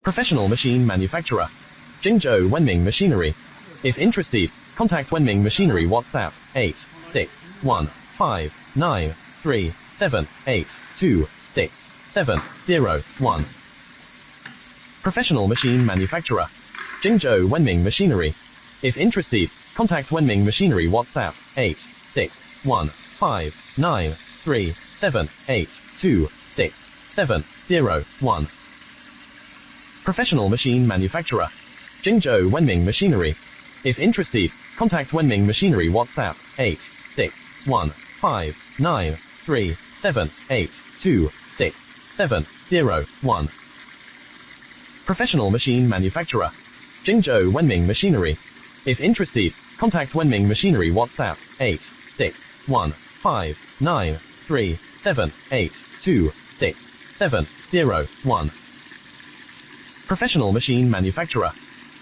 Professional machine manufacturer. Jingzhou Wenming Machinery. If interested, contact Wenming Machinery WhatsApp 8615937826701. Professional machine manufacturer. Jingzhou Wenming Machinery. If interested, contact Wenming Machinery WhatsApp 8615937826701. Professional machine manufacturer. Jingzhou Wenming Machinery. If interested, contact Wenming Machinery WhatsApp 8615937826701. Professional machine manufacturer. Jingzhou Wenming Machinery. If interested, contact Wenming Machinery WhatsApp 8615937826701. Professional machine manufacturer.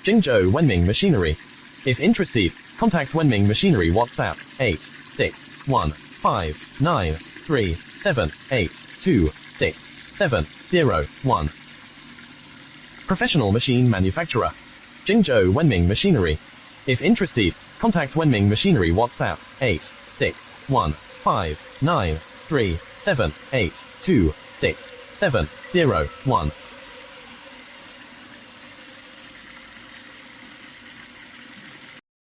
Jingzhou Wenming Machinery. If interested, contact Wenming Machinery WhatsApp 8615937826701. Professional machine manufacturer. Jingzhou Wenming Machinery. If interested, contact Wenming Machinery WhatsApp 8615937826701.